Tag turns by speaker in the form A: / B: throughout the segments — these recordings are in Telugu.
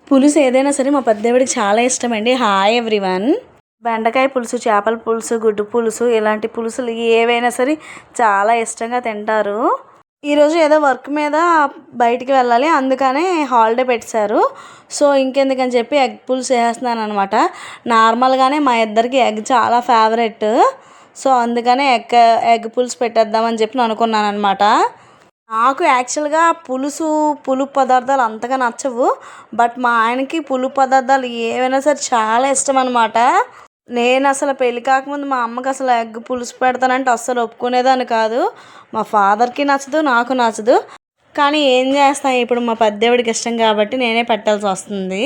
A: పులుసు ఏదైనా సరే మా పెద్దవిడికి చాలా ఇష్టమండి. Hi everyone. బెండకాయ పులుసు, చేపల పులుసు, గుడ్డు పులుసు ఇలాంటి పులుసులు ఏవైనా సరే చాలా ఇష్టంగా తింటారు. ఈరోజు ఏదో వర్క్ మీద బయటికి వెళ్ళాలి, అందుకనే హాలిడే పెట్టారు. సో ఇంకెందుకని చెప్పి ఎగ్ పులుసు వేస్తున్నాను అనమాట. నార్మల్గానే మా ఇద్దరికి ఎగ్ చాలా ఫేవరెట్. సో అందుకనే ఎగ్ పులుసు పెట్టేద్దామని చెప్పి అనుకున్నాను అనమాట. నాకు యాక్చువల్గా పులుపు పదార్థాలు అంతగా నచ్చవు. బట్ మా ఆయనకి పులుపు పదార్థాలు ఏవైనా సరే చాలా ఇష్టం అనమాట. నేను అసలు పెళ్ళి కాకముందు మా అమ్మకి అసలు ఎగ్ పులుసు పెడతానంటే అస్సలు ఒప్పుకునేదాన్ని కాదు. మా ఫాదర్కి నచ్చదు, నాకు నచ్చదు. కానీ ఏం చేస్తాను, ఇప్పుడు మా పెద్దవిడికి ఇష్టం కాబట్టి నేనే పెట్టాల్సి వస్తుంది.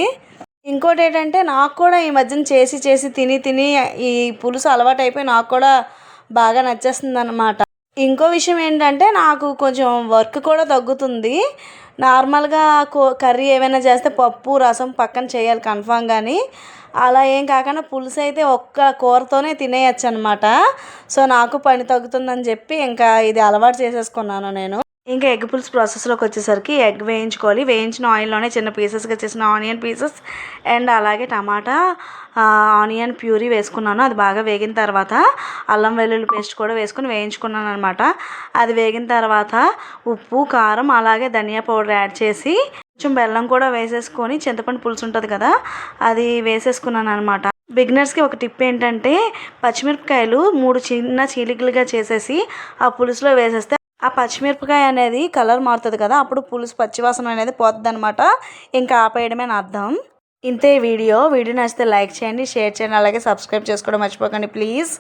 A: ఇంకోటి ఏంటంటే నాకు కూడా ఈ మధ్యన చేసి చేసి తిని ఈ పులుసు అలవాటు అయిపోయి నాకు కూడా బాగా నచ్చేస్తుంది అనమాట. ఇంకో విషయం ఏంటంటే నాకు కొంచెం వర్క్ కూడా తగ్గుతుంది. నార్మల్గా కర్రీ ఏమైనా చేస్తే పప్పు రసం పక్కన చేయాలి కన్ఫామ్. కానీ అలా ఏం కాకుండా పులుసు అయితే ఒక్క కూరతోనే తినేయచ్చు అనమాట. సో నాకు పని తగ్గుతుందని చెప్పి ఇంకా ఇది అలవాటు చేసేసుకున్నాను నేను. ఇంకా ఎగ్ పులుసు ప్రాసెస్లోకి వచ్చేసరికి ఎగ్ వేయించుకోవాలి. వేయించిన ఆయిల్లోనే చిన్న పీసెస్గా చేసిన ఆనియన్ పీసెస్ అండ్ అలాగే టమాటా ఆనియన్ ప్యూరీ వేసుకున్నాను. అది బాగా వేగిన తర్వాత అల్లం వెల్లుల్లి పేస్ట్ కూడా వేసుకొని వేయించుకున్నాను అనమాట. అది వేగిన తర్వాత ఉప్పు, కారం అలాగే ధనియా పౌడర్ యాడ్ చేసి కొంచెం బెల్లం కూడా వేసేసుకొని చింతపండు పులుసు ఉంటుంది కదా, అది వేసేసుకున్నాను అనమాట. బిగినర్స్కి ఒక టిప్ ఏంటంటే పచ్చిమిరపకాయలు 3 చిన్న చీలికలుగా చేసేసి ఆ పులుసులో వేసేస్తే ఆ పచ్చిమిరపకాయ అనేది కలర్ మారుతుంది కదా, అప్పుడు పులుసు పచ్చివాసన అనేది పోతుంది అనమాట. ఇంకా ఆపేయడమే నా అర్థం. ఇంతే వీడియో నచ్చితే లైక్ చేయండి, షేర్ చేయండి, అలాగే సబ్స్క్రైబ్ చేసుకోవడం మర్చిపోకండి ప్లీజ్.